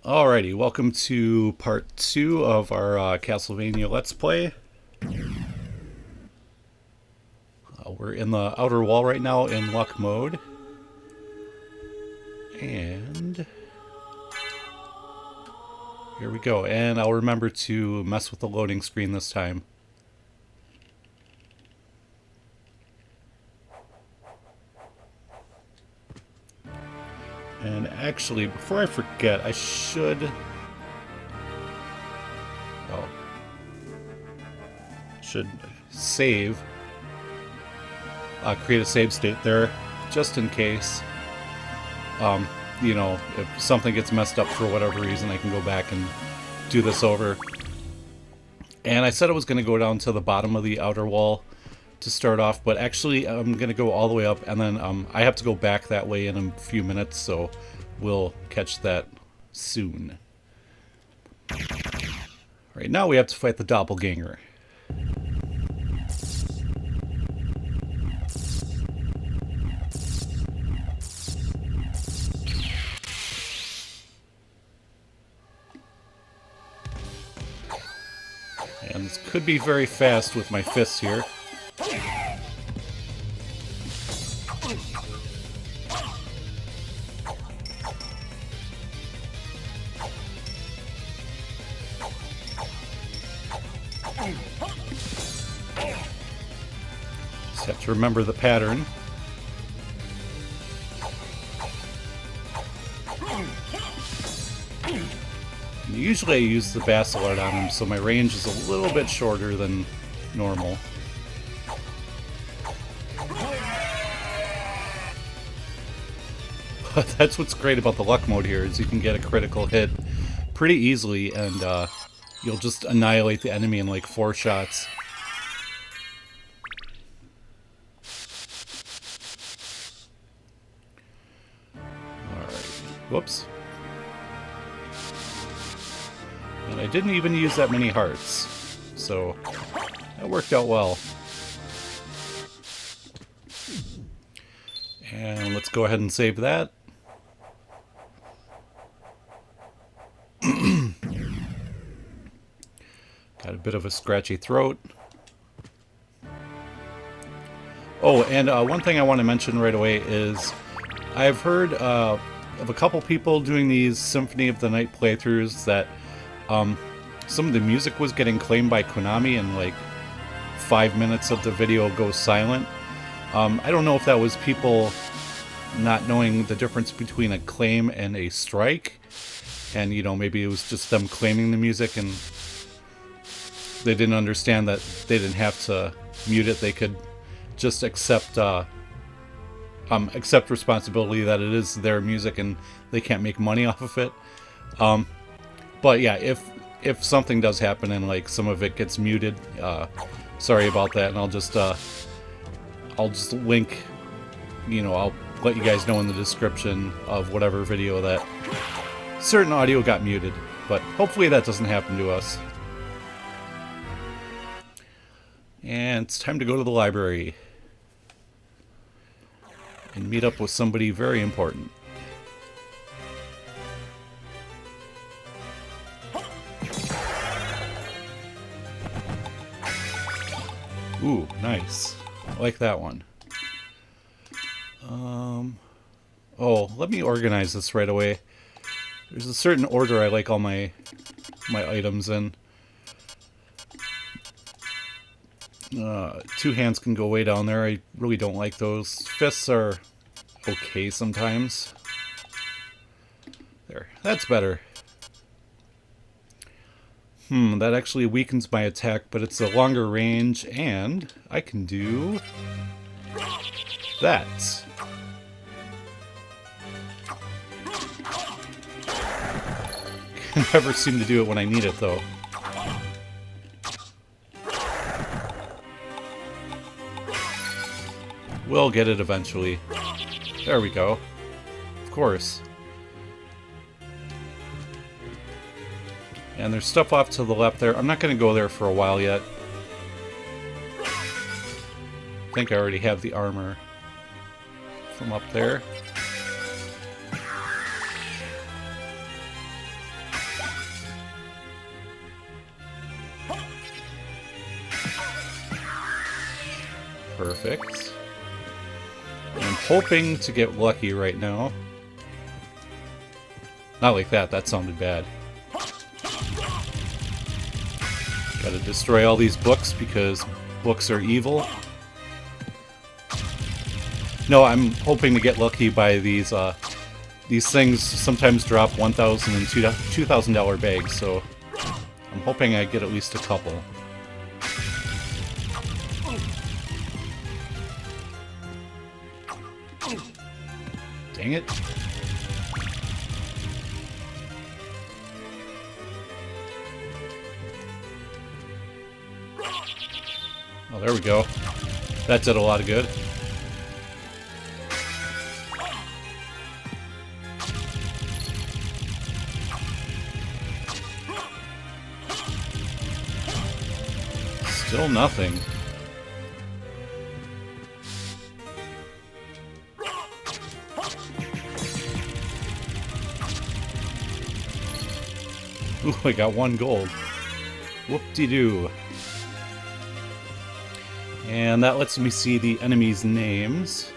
Alrighty, welcome to part 2 of our Castlevania Let's Play. We're in the outer wall right now in luck mode. And here we go. And I'll remember to mess with the loading screen this time. And actually, before I forget, I should save, create a save state there, just in case. You know, if something gets messed up for whatever reason, I can go back and do this over. And I said I was going to go down to the bottom of the outer wall to start off, but actually I'm going to go all the way up, and then I have to go back that way in a few minutes, so we'll catch that soon. Right now we have to fight the doppelganger. And this could be very fast with my fists here. Just have to remember the pattern. Usually I use the Bacillard on him, so my range is a little bit shorter than normal. But that's what's great about the luck mode here, is you can get a critical hit pretty easily, and you'll just annihilate the enemy in like 4 shots. Alright, whoops. And I didn't even use that many hearts, so that worked out well. And let's go ahead and save that. Got a bit of a scratchy throat. Oh, and one thing I want to mention right away is I've heard of a couple people doing these Symphony of the Night playthroughs that some of the music was getting claimed by Konami, and like 5 minutes of the video goes silent. I don't know if that was people not knowing the difference between a claim and a strike, and you know, maybe it was just them claiming the music and they didn't understand that they didn't have to mute it. They could just accept responsibility that it is their music and they can't make money off of it. But yeah, if something does happen and like some of it gets muted, sorry about that, and I'll just link, you know, I'll let you guys know in the description of whatever video that certain audio got muted, but hopefully that doesn't happen to us. And it's time to go to the library and meet up with somebody very important. Ooh, nice. I like that one. Oh, let me organize this right away. There's a certain order I like all my items in. 2 hands can go way down there. I really don't like those. Fists are okay sometimes. There, that's better. That actually weakens my attack, but it's a longer range, and I can do that. Can never seem to do it when I need it, though. We'll get it eventually. There we go. Of course. And there's stuff off to the left there. I'm not going to go there for a while yet. I think I already have the armor from up there. Perfect. I'm hoping to get lucky right now. Not like that, that sounded bad. Gotta destroy all these books because books are evil. No, I'm hoping to get lucky by these things sometimes drop $1,000 and $2,000 bags, so I'm hoping I get at least a couple. Dang it. Oh, there we go. That did a lot of good. Still nothing. Ooh, I got 1 gold. Whoop-de-doo. And that lets me see the enemies' names.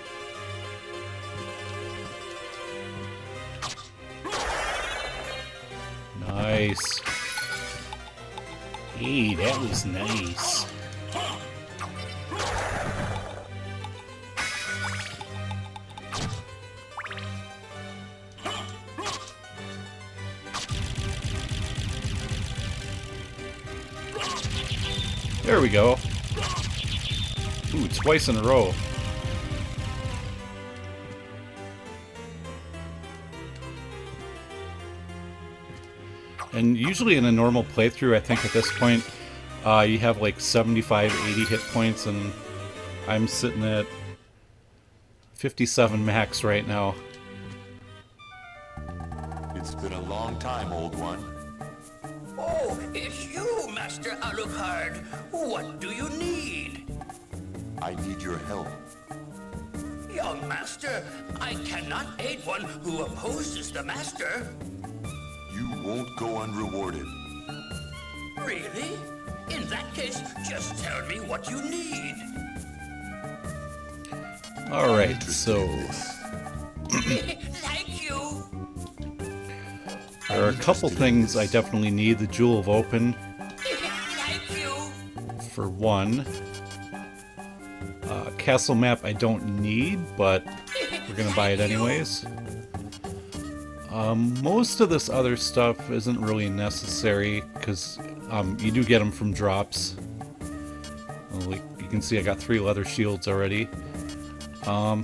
Nice. Hey, that was nice. There we go. Ooh, twice in a row. And usually in a normal playthrough, I think at this point, you have like 75, 80 hit points, and I'm sitting at 57 max right now. It's been a long time, old one. Oh, it's you, Master Alucard. What do you need? I need your help. Young Master, I cannot aid one who opposes the Master. You won't go unrewarded. Really? In that case, just tell me what you need. Alright, so Thank you. there are a couple things I definitely need. The Jewel of Open, Thank you. for one. Castle map I don't need, but we're gonna buy it anyways. Most of this other stuff isn't really necessary, because you do get them from drops. Like you can see, I got 3 leather shields already. I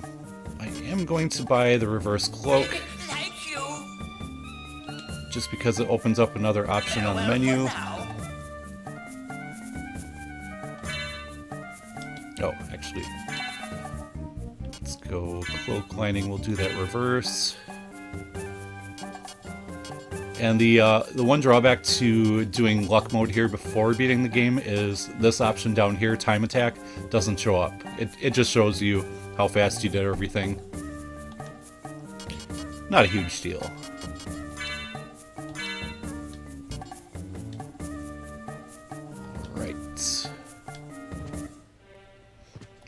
am going to buy the reverse cloak, Thank you. just because it opens up another option on the menu. Oh, actually, let's go cloak lining. We'll do that reverse. And the one drawback to doing luck mode here before beating the game is this option down here, time attack, doesn't show up. It just shows you how fast you did everything. Not a huge deal. Right.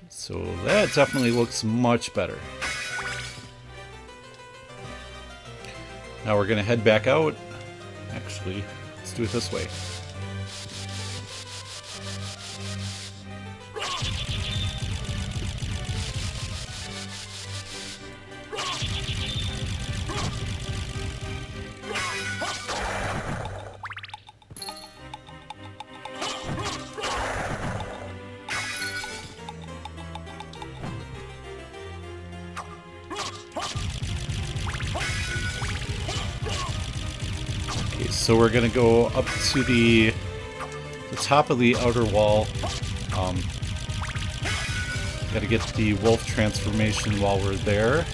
So that definitely looks much better. Now we're gonna head back out. Actually, let's do it this way. So we're gonna go up to the top of the outer wall. Gotta get the wolf transformation while we're there.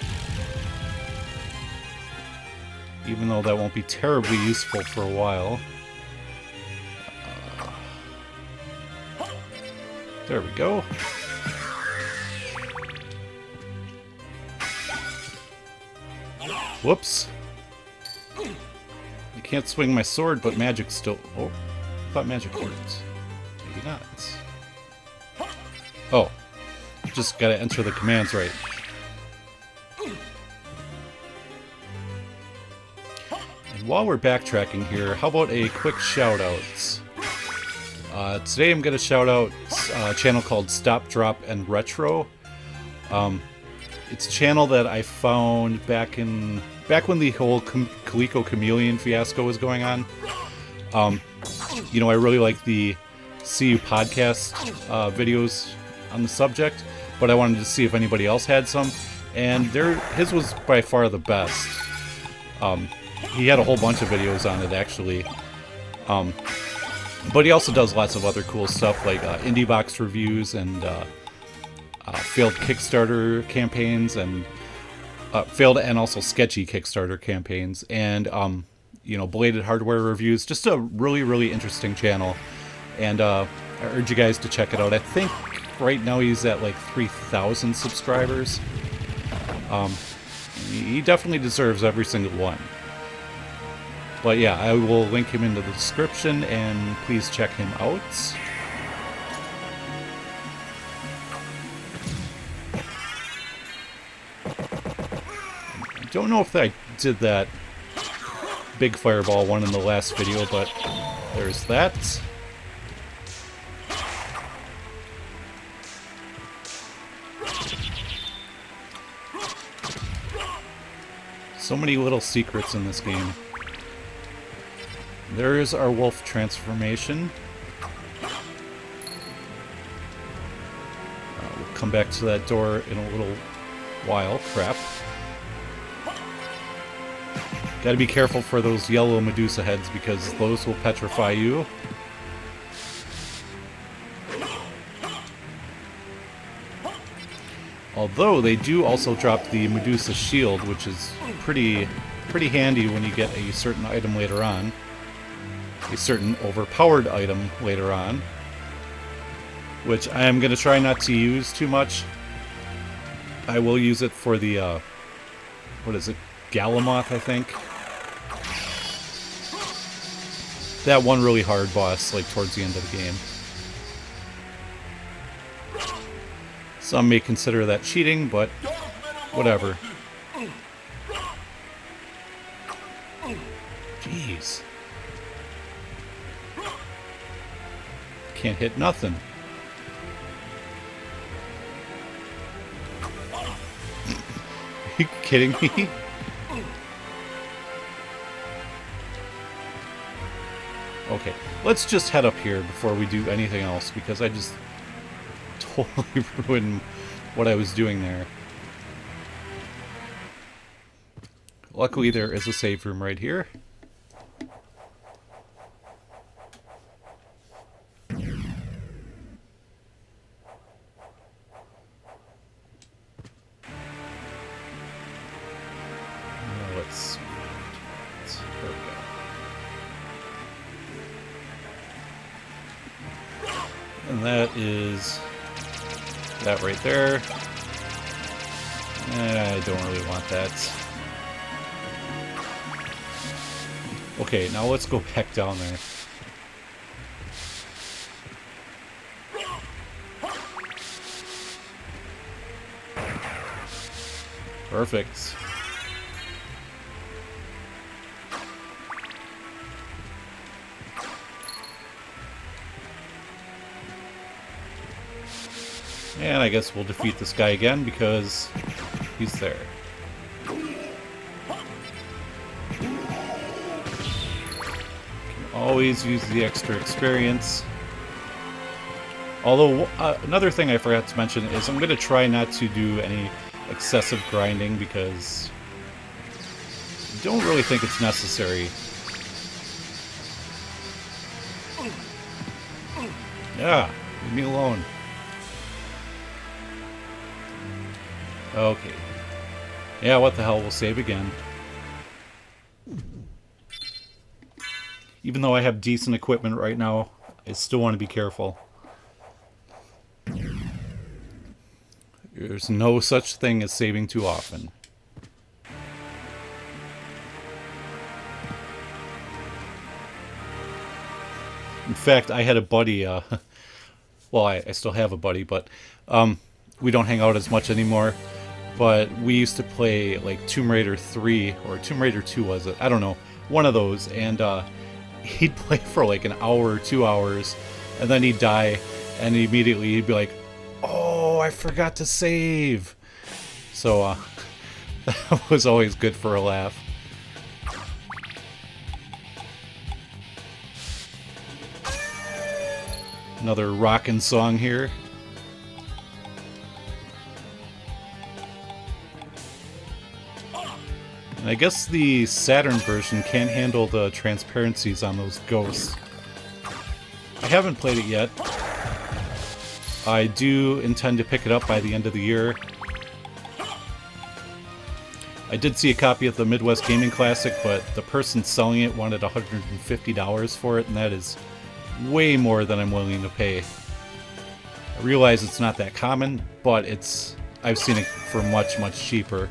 Even though that won't be terribly useful for a while. There we go. Whoops. I can't swing my sword, but magic still... Oh, I thought magic worked. Maybe not. Oh. Just gotta enter the commands right. And while we're backtracking here, how about a quick shout-outs? Today I'm gonna shout out a channel called StopDrop&Retro. It's a channel that I found back when the whole Coleco Chameleon fiasco was going on. You know, I really like the CU podcast videos on the subject, but I wanted to see if anybody else had some, and his was by far the best. He had a whole bunch of videos on it, actually. But he also does lots of other cool stuff, like indie box reviews and failed Kickstarter campaigns, and failed and also sketchy Kickstarter campaigns, and you know, belated hardware reviews. Just a really, really interesting channel, and I urge you guys to check it out. I think right now he's at like 3,000 subscribers. He definitely deserves every single one. But yeah, I will link him in the description, and please check him out. I don't know if I did that big fireball one in the last video, but there's that. So many little secrets in this game. There is our wolf transformation. We'll come back to that door in a little while. Crap. Gotta be careful for those yellow Medusa heads, because those will petrify you. Although they do also drop the Medusa shield, which is pretty handy when you get a certain item later on. A certain overpowered item later on, which I am going to try not to use too much. I will use it for the, what is it, Galamoth, I think. That one really hard boss, like towards the end of the game. Some may consider that cheating, but whatever. Jeez. Can't hit nothing. Are you kidding me? Okay, let's just head up here before we do anything else, because I just totally ruined what I was doing there. Luckily, there is a save room right here. There we go. And that is that right there. I don't really want that. Okay, now let's go back down there. Perfect. And I guess we'll defeat this guy again because he's there. Can always use the extra experience. Although, another thing I forgot to mention is I'm going to try not to do any excessive grinding because I don't really think it's necessary. Yeah, leave me alone. Okay. Yeah, what the hell, we'll save again. Even though I have decent equipment right now, I still want to be careful. There's no such thing as saving too often. In fact, I had a buddy, well, I still have a buddy, but we don't hang out as much anymore. But we used to play like Tomb Raider 3 or Tomb Raider 2 was it? I don't know. One of those. And he'd play for like an hour or 2 hours. And then he'd die. And immediately he'd be like, oh, I forgot to save. So that was always good for a laugh. Another rockin' song here. And I guess the Saturn version can't handle the transparencies on those ghosts. I haven't played it yet. I do intend to pick it up by the end of the year. I did see a copy of the Midwest Gaming Classic, but the person selling it wanted $150 for it, and that is way more than I'm willing to pay. I realize it's not that common, but I've seen it for much, much cheaper.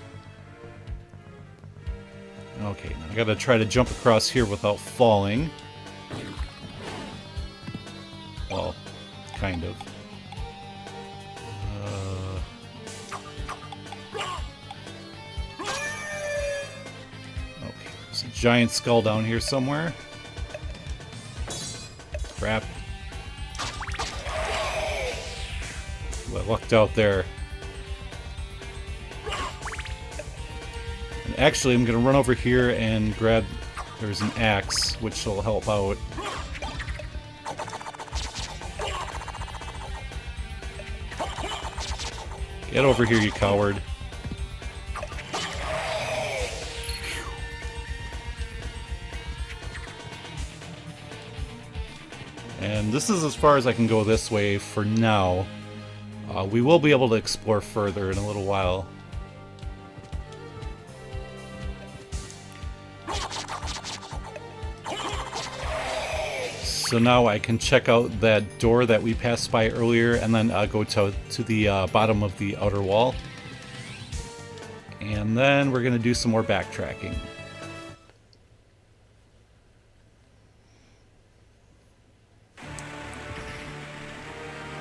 Okay, now I gotta try to jump across here without falling. Well, kind of. Okay, there's a giant skull down here somewhere. Crap. Ooh, I lucked out there. And actually, I'm going to run over here and grab... There's an axe, which will help out. Get over here, you coward. And this is as far as I can go this way for now. We will be able to explore further in a little while. So now I can check out that door that we passed by earlier and then go to the bottom of the outer wall. And then we're going to do some more backtracking.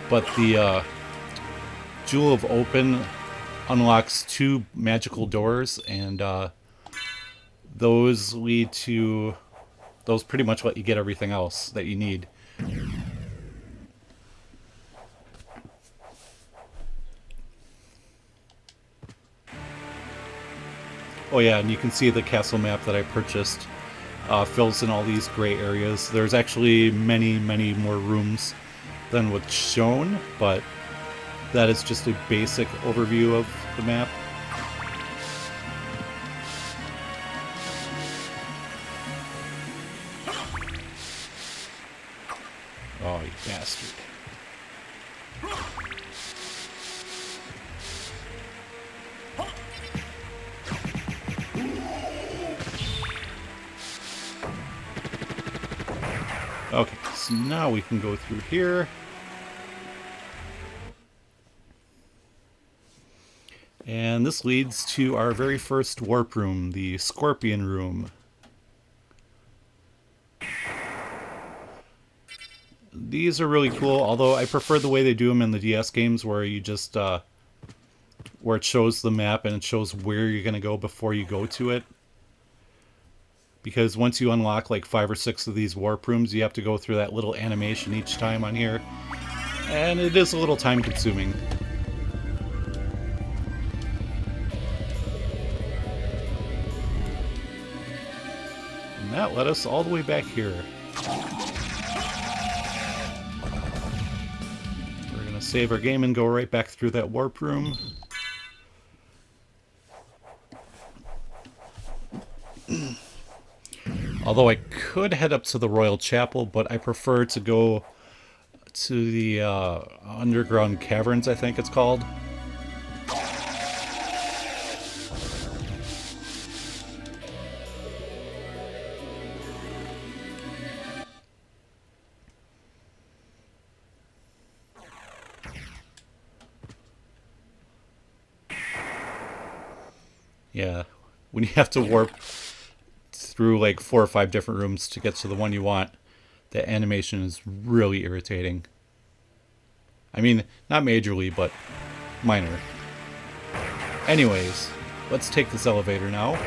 But the Jewel of Open unlocks 2 magical doors, and those lead to... Those pretty much let you get everything else that you need. Oh yeah, and you can see the castle map that I purchased fills in all these gray areas. There's actually many, many more rooms than what's shown, but that is just a basic overview of the map. Oh, you bastard. Okay, so now we can go through here. And this leads to our very first warp room, the Scorpion Room. These are really cool, although I prefer the way they do them in the DS games, where you just, where it shows the map and it shows where you're going to go before you go to it. Because once you unlock like 5 or 6 of these warp rooms, you have to go through that little animation each time on here. And it is a little time consuming. And that led us all the way back here. We're going to save our game and go right back through that warp room. Although I could head up to the Royal Chapel, but I prefer to go to the Underground Caverns, I think it's called. Yeah, when you have to warp through like 4 or 5 different rooms to get to the one you want, the animation is really irritating. I mean, not majorly, but minor. Anyways, let's take this elevator now.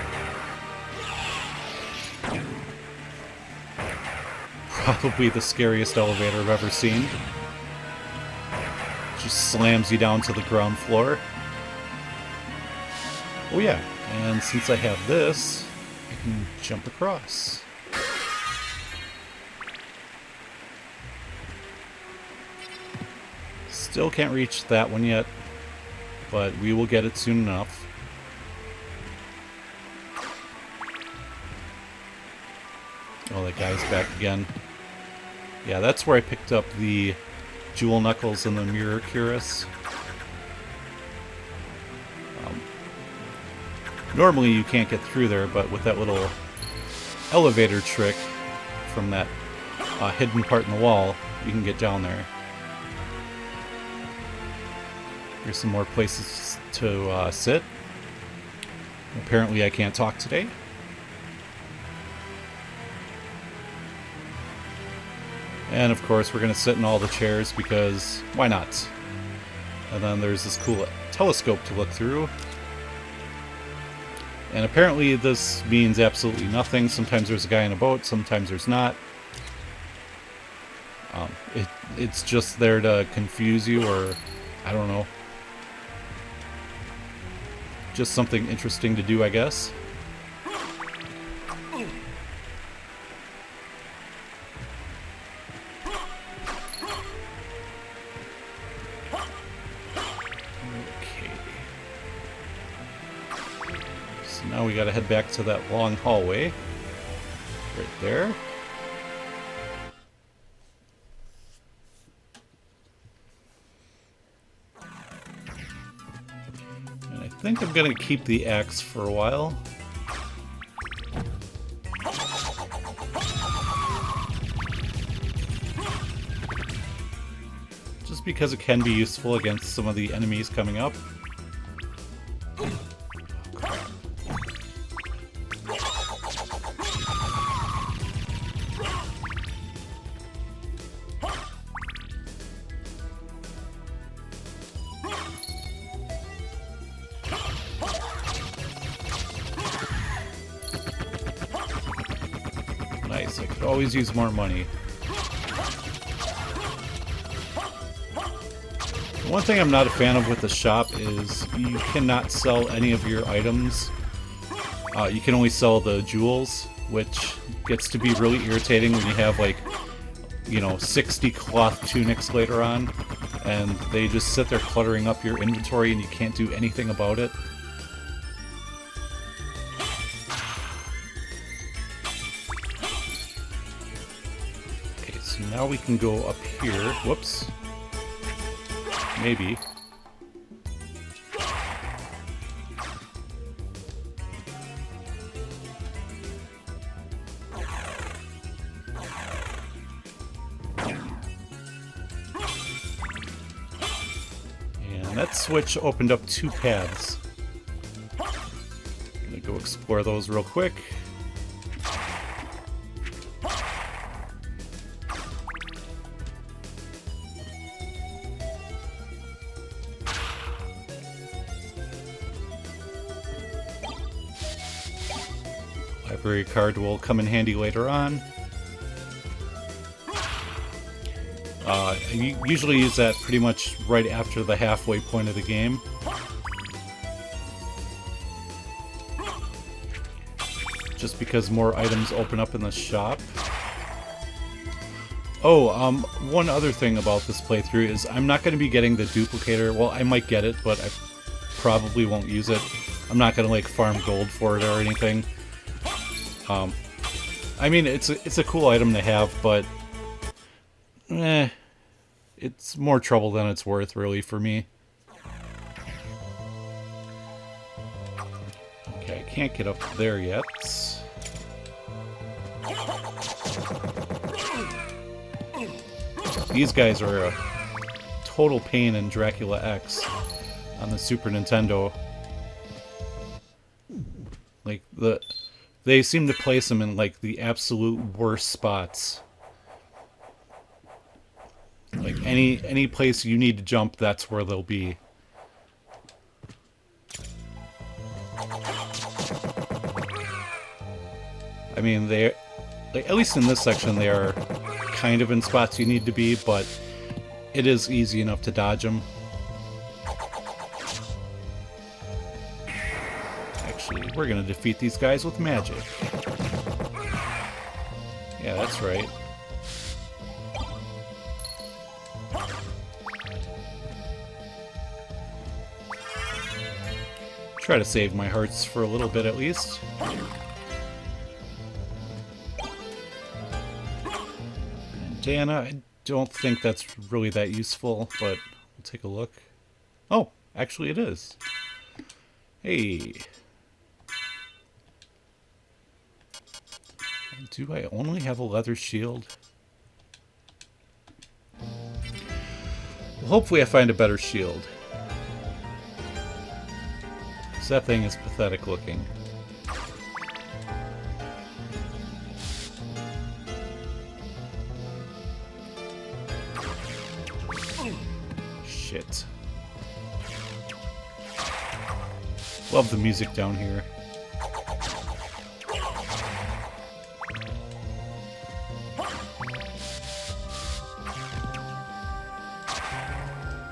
Probably the scariest elevator I've ever seen. Just slams you down to the ground floor. Oh yeah, and since I have this, I can jump across. Still can't reach that one yet, but we will get it soon enough. Oh, that guy's back again. Yeah, that's where I picked up the Jewel Knuckles and the Mirror Cuirass. Normally you can't get through there, but with that little elevator trick from that hidden part in the wall, you can get down there. Here's some more places to sit. Apparently I can't talk today. And of course we're going to sit in all the chairs because why not? And then there's this cool telescope to look through. And apparently this means absolutely nothing. Sometimes there's a guy in a boat, sometimes there's not. It's just there to confuse you, or I don't know. Just something interesting to do, I guess. Now we gotta head back to that long hallway. Right there. And I think I'm gonna keep the axe for a while. Just because it can be useful against some of the enemies coming up. Nice, I could always use more money. One thing I'm not a fan of with the shop is you cannot sell any of your items. You can only sell the jewels, which gets to be really irritating when you have, like, you know, 60 cloth tunics later on, and they just sit there cluttering up your inventory and you can't do anything about it. So now we can go up here. Whoops. Maybe. And that switch opened up 2 paths. I'm gonna go explore those real quick. Library card will come in handy later on. I usually use that pretty much right after the halfway point of the game. Just because more items open up in the shop. Oh, one other thing about this playthrough is I'm not going to be getting the duplicator. Well, I might get it, but I probably won't use it. I'm not going to, like, farm gold for it or anything. I mean, it's a cool item to have, but it's more trouble than it's worth, really, for me. Okay, I can't get up there yet. These guys are a total pain in Dracula X on the Super Nintendo. Like, they seem to place them in, like, the absolute worst spots. Like, any place you need to jump, that's where they'll be. I mean, they, like, at least in this section, they are kind of in spots you need to be, but it is easy enough to dodge them. Actually, we're gonna defeat these guys with magic. Yeah, that's right. Try to save my hearts for a little bit at least. Dana, I don't think that's really that useful, but we'll take a look. Oh, actually it is. Hey. Do I only have a leather shield? Well, hopefully I find a better shield. Because that thing is pathetic looking. Shit. Love the music down here.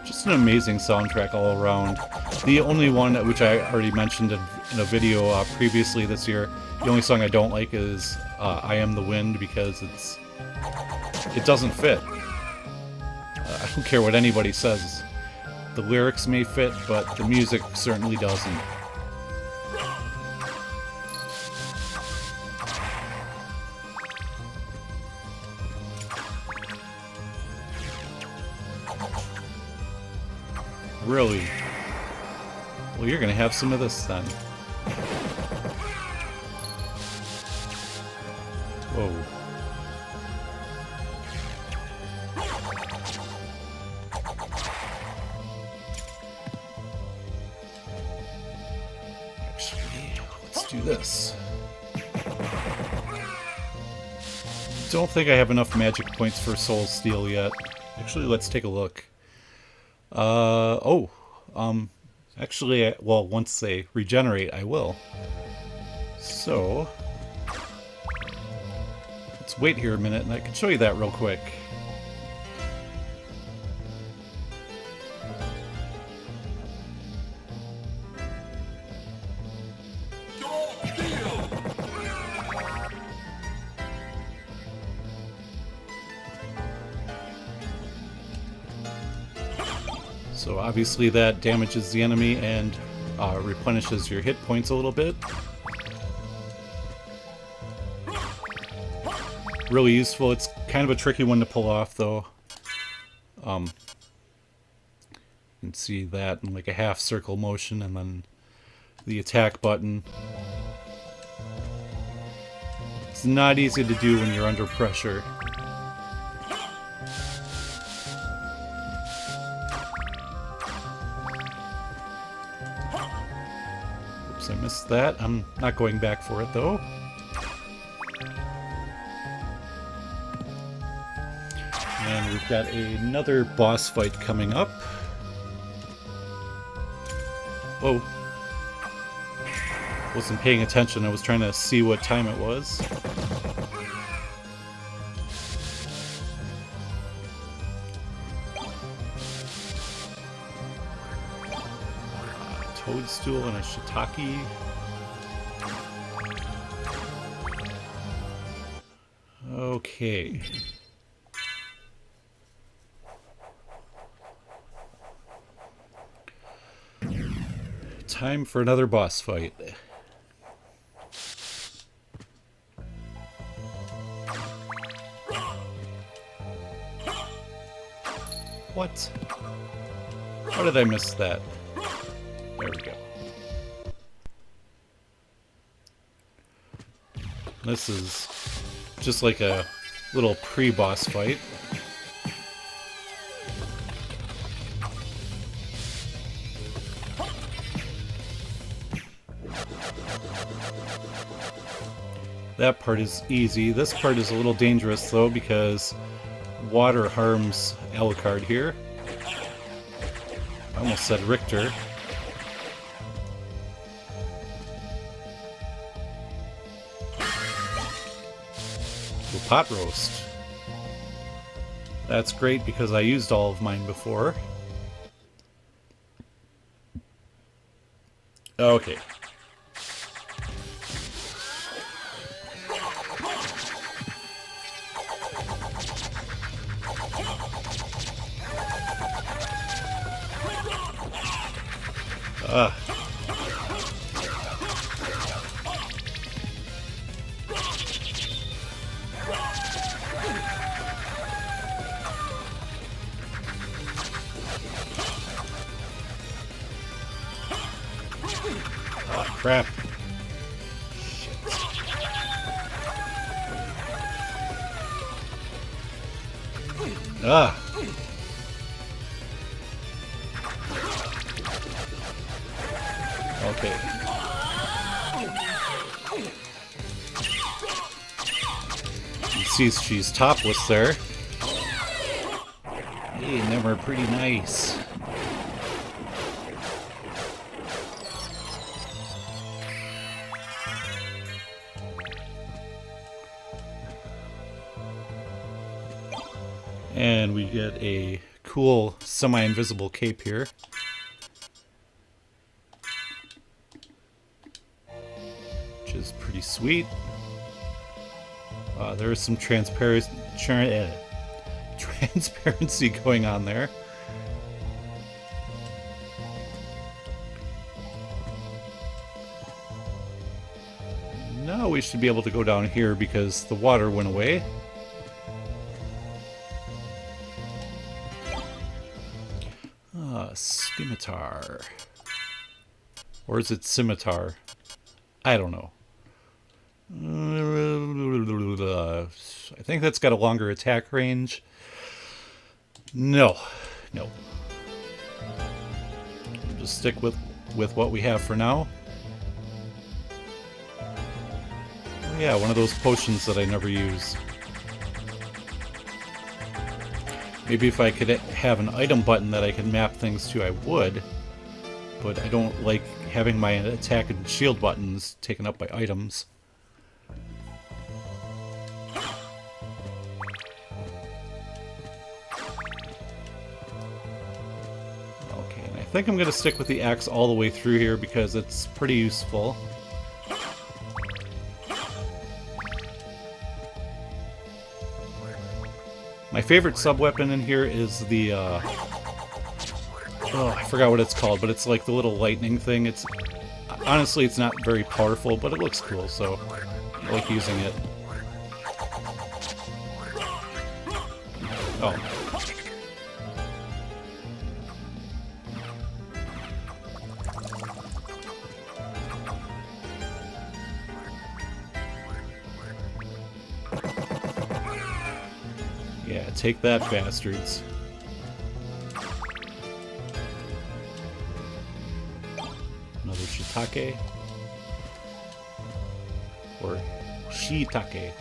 Just an amazing soundtrack all around. The only one, which I already mentioned in a video previously this year, the only song I don't like is I Am the Wind, because it doesn't fit. I don't care what anybody says. The lyrics may fit, but the music certainly doesn't. Really? Well, you're gonna have some of this then. Whoa. Actually, let's do this. Don't think I have enough magic points for Soul Steel yet. Actually, let's take a look. Actually, well, once they regenerate, I will. So, let's wait here a minute, and I can show you that real quick. So obviously that damages the enemy and replenishes your hit points a little bit. Really useful. It's kind of a tricky one to pull off though. You can see that in like a half circle motion, and then the attack button. It's not easy to do when you're under pressure. I missed that. I'm not going back for it though. And we've got another boss fight coming up. Whoa. Wasn't paying attention. I was trying to see what time it was. Toadstool and a shiitake. Okay. Time for another boss fight. What? How did I miss that? There we go. This is just like a little pre-boss fight. That part is easy. This part is a little dangerous though, because water harms Alucard here. I almost said Richter. A pot roast. That's great because I used all of mine before. Okay. Ah. Oh, crap. Shit. Ah. Okay. You see she's topless there. Hey, them are pretty nice. And we get a cool semi-invisible cape here. Which is pretty sweet. There is some transparency going on there. Now we should be able to go down here because the water went away. Scimitar. Or is it scimitar? I don't know. I think that's got a longer attack range. No. No. We'll just stick with what we have for now. Oh, yeah, one of those potions that I never use. Maybe if I could have an item button that I can map things to, I would. But I don't like having my attack and shield buttons taken up by items. Okay, and I think I'm going to stick with the axe all the way through here because it's pretty useful. My favorite sub-weapon in here is the, oh, I forgot what it's called, but it's like the little lightning thing. It's honestly, it's not very powerful, but it looks cool, so I like using it. Oh. Yeah, take that, bastards. Another shiitake. Or shiitake.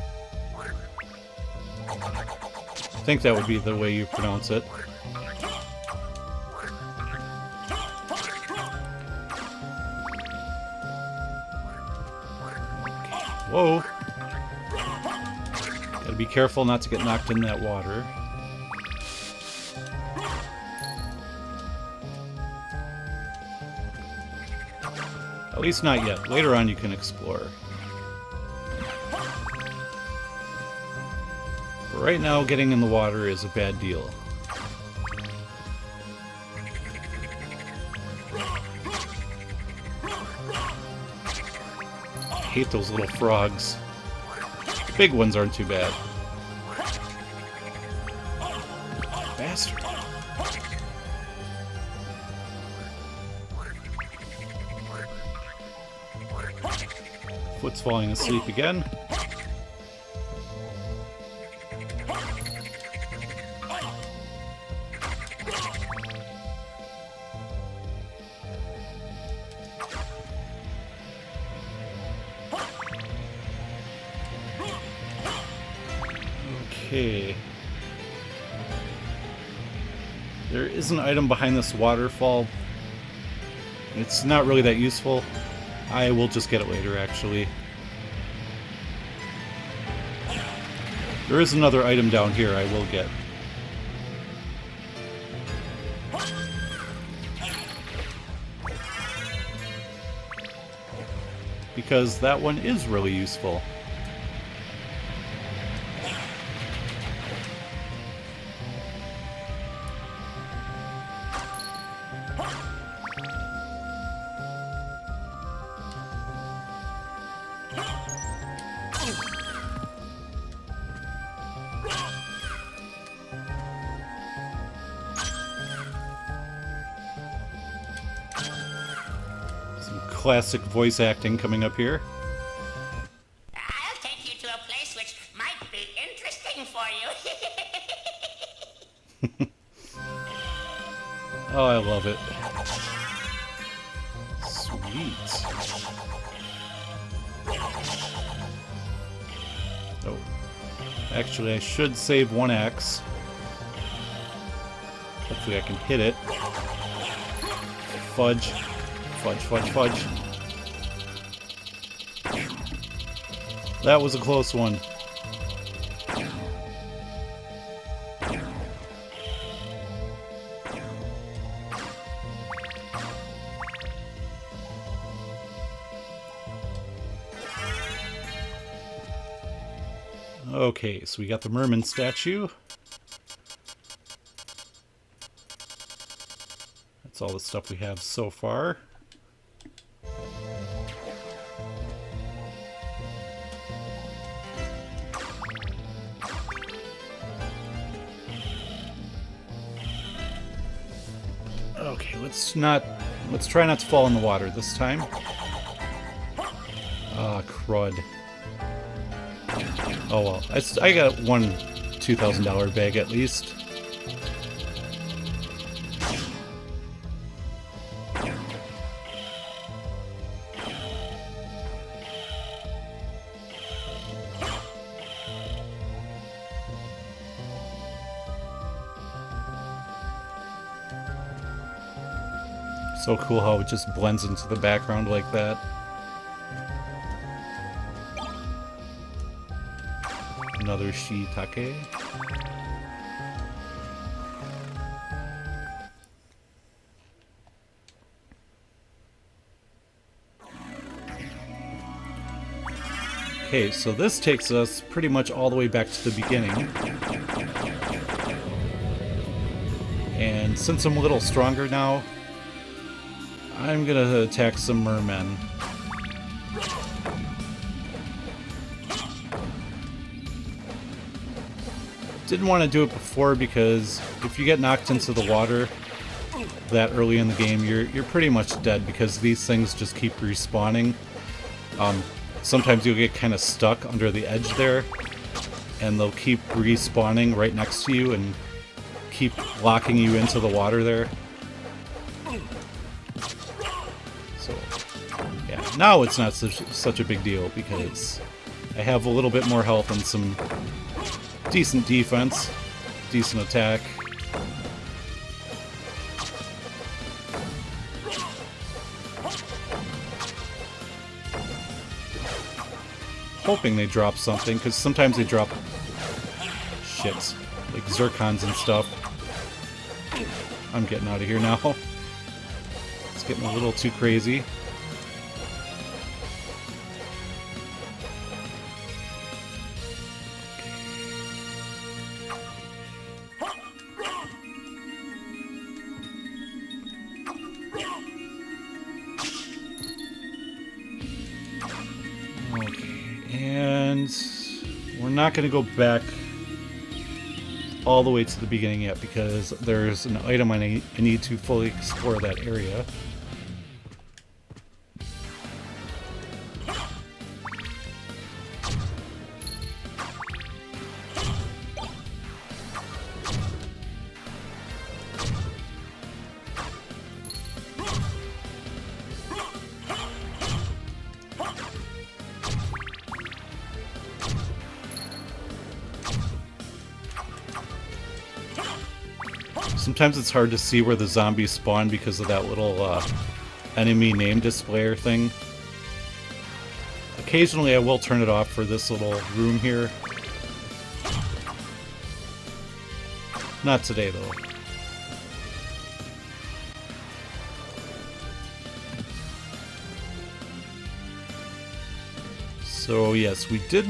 I think that would be the way you pronounce it. Whoa! Gotta be careful not to get knocked in that water. At least not yet. Later on you can explore. But right now, getting in the water is a bad deal. I hate those little frogs. The big ones aren't too bad. Bastard. Foot's falling asleep again. Okay. There is an item behind this waterfall. It's not really that useful. I will just get it later, actually. There is another item down here I will get. Because that one is really useful. Classic voice acting coming up here. I'll take you to a place which might be interesting for you. Oh, I love it. Sweet. Oh. Actually, I should save one axe. Hopefully I can hit it. Fudge. Fudge, fudge, fudge. That was a close one. Okay, so we got the merman statue. That's all the stuff we have so far. Okay, let's try not to fall in the water this time. Ah, crud. Oh well, I got one $2,000 bag at least. So cool how it just blends into the background like that. Another shiitake. Okay, so this takes us pretty much all the way back to the beginning. And since I'm a little stronger now, I'm gonna attack some mermen. Didn't want to do it before because if you get knocked into the water that early in the game, you're pretty much dead because these things just keep respawning. Sometimes you'll get kind of stuck under the edge there, and they'll keep respawning right next to you and keep locking you into the water there. So, yeah, now it's not such a big deal because I have a little bit more health and some decent defense, decent attack. Hoping they drop something, because sometimes they drop shits, like zircons and stuff. I'm getting out of here now. It's getting a little too crazy. Not going to go back all the way to the beginning yet because there's an item I need to fully explore that area. Sometimes it's hard to see where the zombies spawn because of that little enemy name displayer thing. Occasionally I will turn it off for this little room here. Not today, though. So yes, we did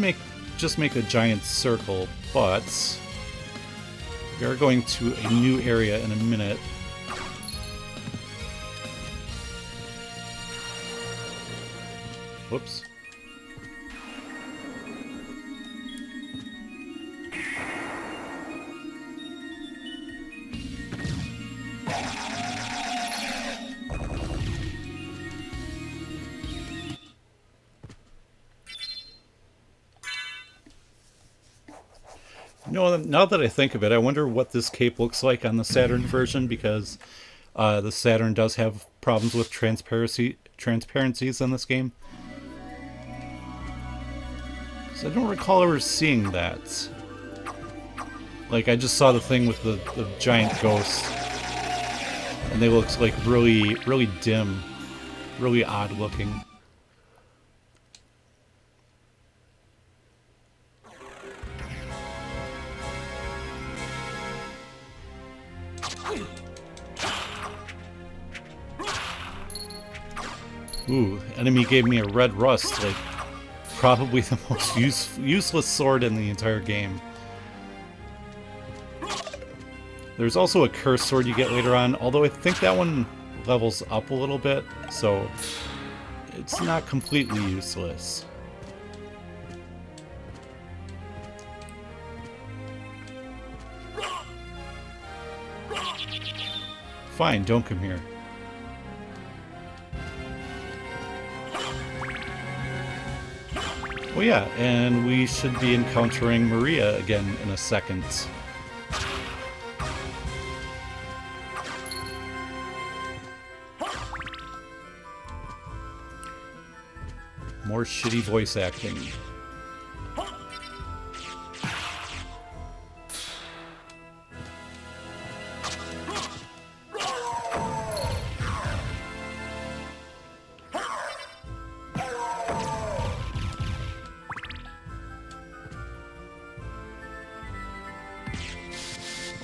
just make a giant circle, but we are going to a new area in a minute. Whoops. No, now that I think of it, I wonder what this cape looks like on the Saturn version, because the Saturn does have problems with transparencies in this game. So I don't recall ever seeing that. Like, I just saw the thing with the giant ghosts, and they looked like really, really dim, really odd looking. Ooh, enemy gave me a red rust, like probably the most useless sword in the entire game. There's also a cursed sword you get later on, although I think that one levels up a little bit, so it's not completely useless. Fine, don't come here. Oh yeah, and we should be encountering Maria again in a second. More shitty voice acting.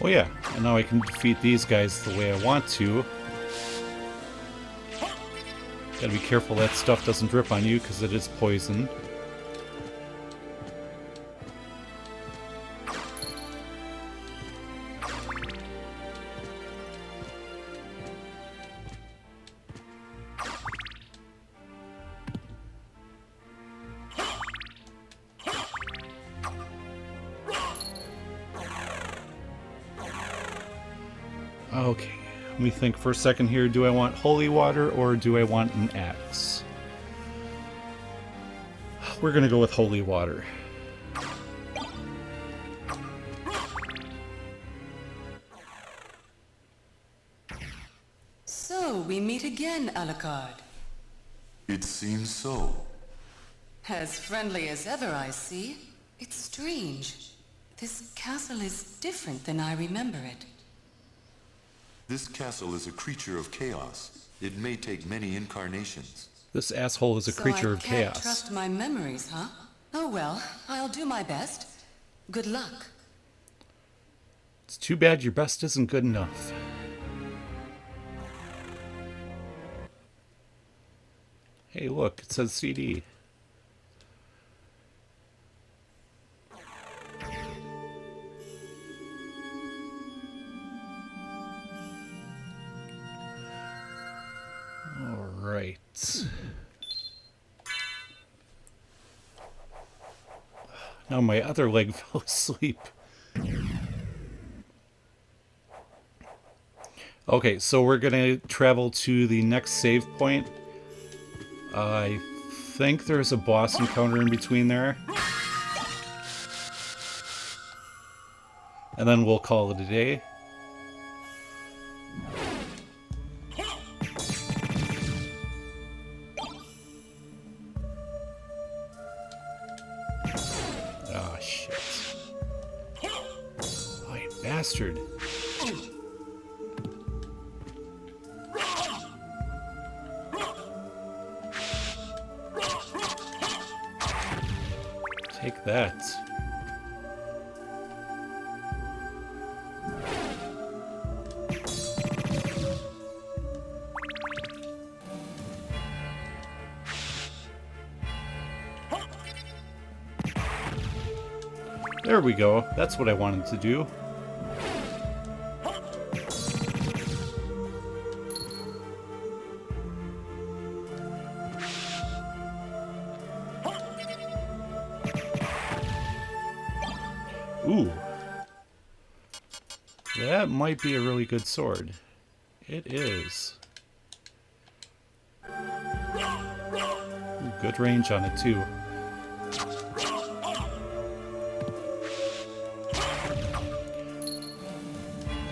Oh yeah, and now I can defeat these guys the way I want to. Gotta be careful that stuff doesn't drip on you, because it is poison. Okay, let me think for a second here. Do I want holy water or do I want an axe? We're gonna go with holy water. So, we meet again, Alucard. It seems so. As friendly as ever, I see. It's strange. This castle is different than I remember it. This castle is a creature of chaos. It may take many incarnations. This asshole is a creature of So I can't chaos. trust my memories, huh? Oh well, I'll do my best. Good luck. It's too bad your best isn't good enough. Hey, look, it says CD. All right. Now my other leg fell asleep. Okay, so we're gonna travel to the next save point. I think there's a boss encounter in between there. And then we'll call it a day. Ah, shit. Oh, you bastard. Take that. There we go. That's what I wanted to do. Ooh. That might be a really good sword. It is. Ooh, good range on it too.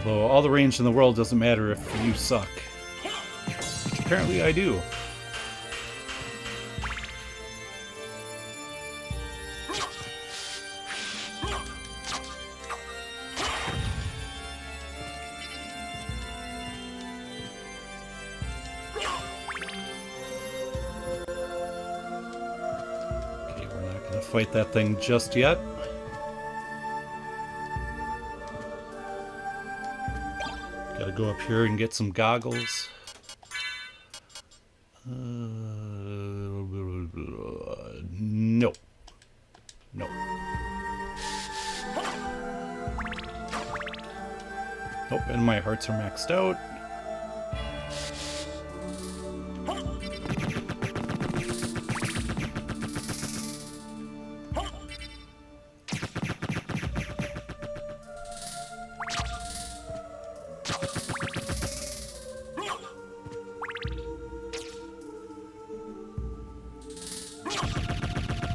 Although all the range in the world doesn't matter if you suck. Which apparently I do. Okay, we're not going to fight that thing just yet. Gotta go up here and get some goggles. No. No. Nope, and my hearts are maxed out.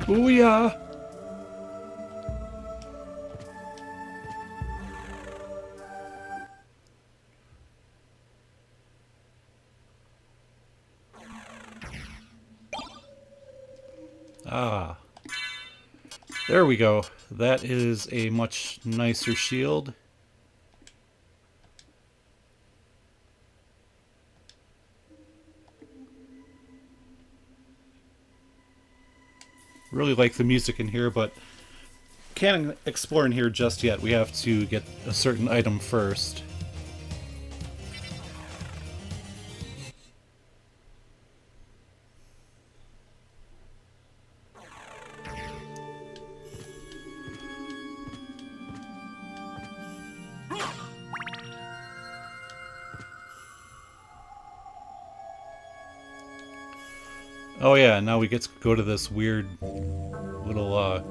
Booyah! Ah. There we go. That is a much nicer shield. Really like the music in here, but can't explore in here just yet. We have to get a certain item first. Oh yeah, now we get to go to this weird little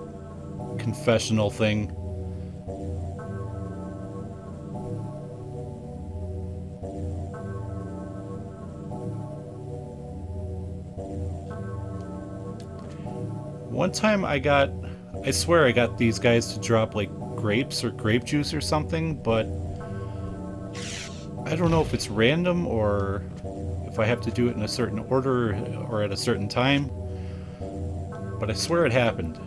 confessional thing. One time I swear I got these guys to drop like grapes or grape juice or something, but I don't know if it's random or if I have to do it in a certain order or at a certain time, but I swear it happened.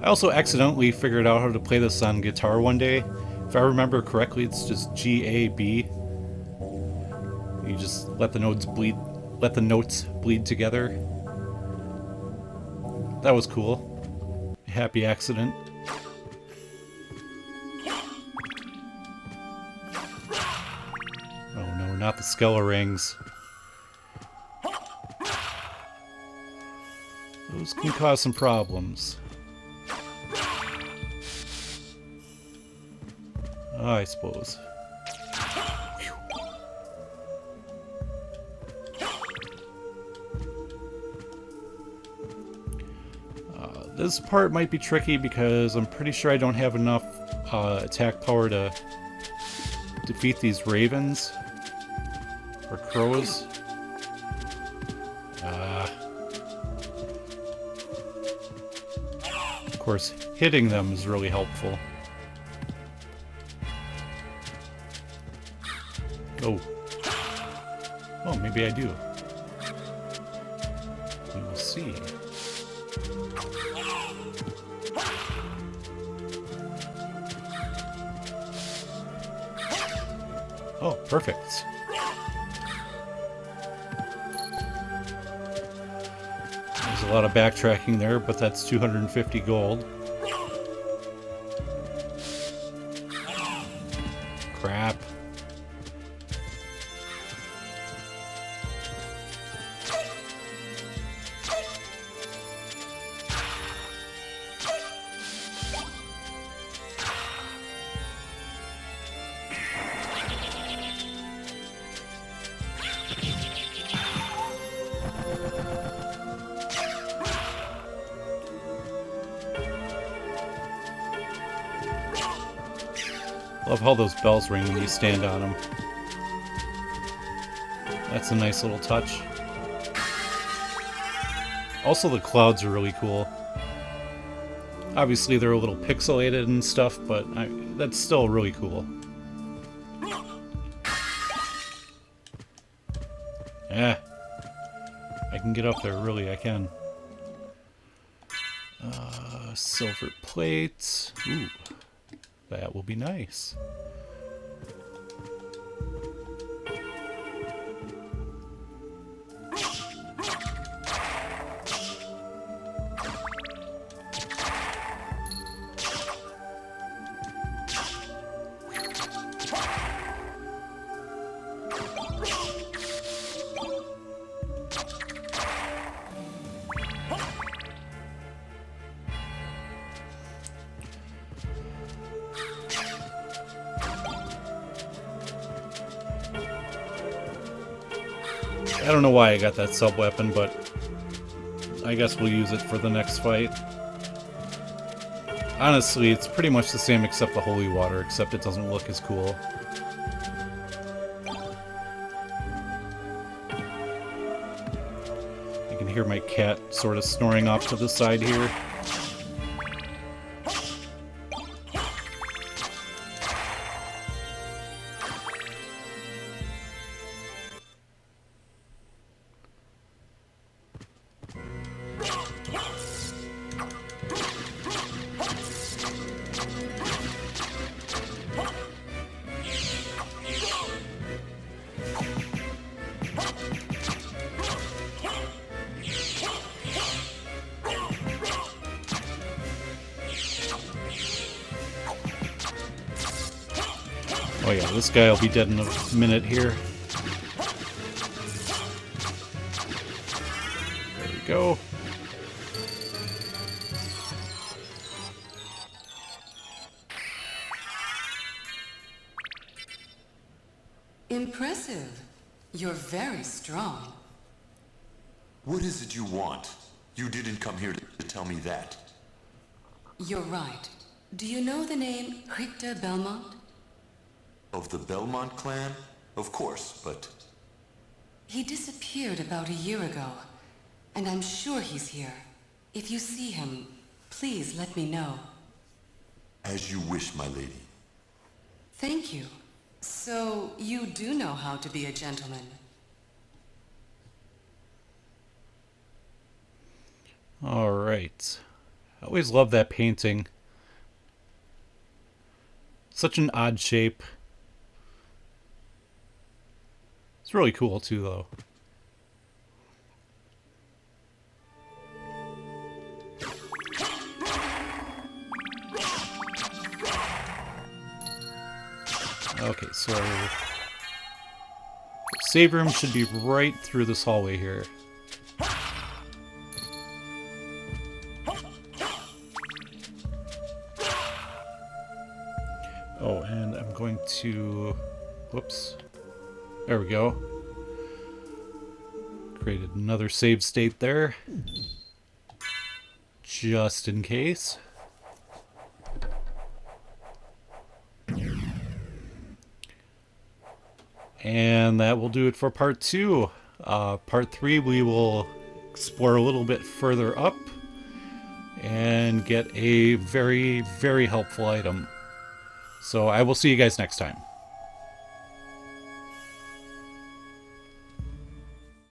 I also accidentally figured out how to play this on guitar one day. If I remember correctly, it's just G-A-B. You just let the notes bleed together. That was cool. Happy accident. Oh no, not the Skella rings. Those can cause some problems. I suppose. This part might be tricky because I'm pretty sure I don't have enough attack power to defeat these ravens or crows. Of course, hitting them is really helpful. Oh. Oh, maybe I do. We will see. Oh, perfect. There's a lot of backtracking there, but that's 250 gold. Crap. Love how those bells ring when you stand on them. That's a nice little touch. Also, the clouds are really cool. Obviously, they're a little pixelated and stuff, but that's still really cool. Yeah. I can get up there, really, I can. Silver plates. Ooh. That will be nice. I don't know why I got that sub-weapon, but I guess we'll use it for the next fight. Honestly, it's pretty much the same except the holy water, except it doesn't look as cool. You can hear my cat sort of snoring off to the side here. Oh yeah, this guy will be dead in a minute here. There we go. Impressive. You're very strong. What is it you want? You didn't come here to tell me that. You're right. Do you know the name Richter Belmont? Of the Belmont clan? Of course, but... He disappeared about a year ago, and I'm sure he's here. If you see him, please let me know. As you wish, my lady. Thank you. So, you do know how to be a gentleman. Alright. I always love that painting. Such an odd shape. It's really cool too, though. Okay, so save room should be right through this hallway here. Oh, and I'm going to... Whoops. There we go. Created another save state there. Just in case. And that will do it for part 2. Part 3 we will explore a little bit further up and get a very, very helpful item. So I will see you guys next time.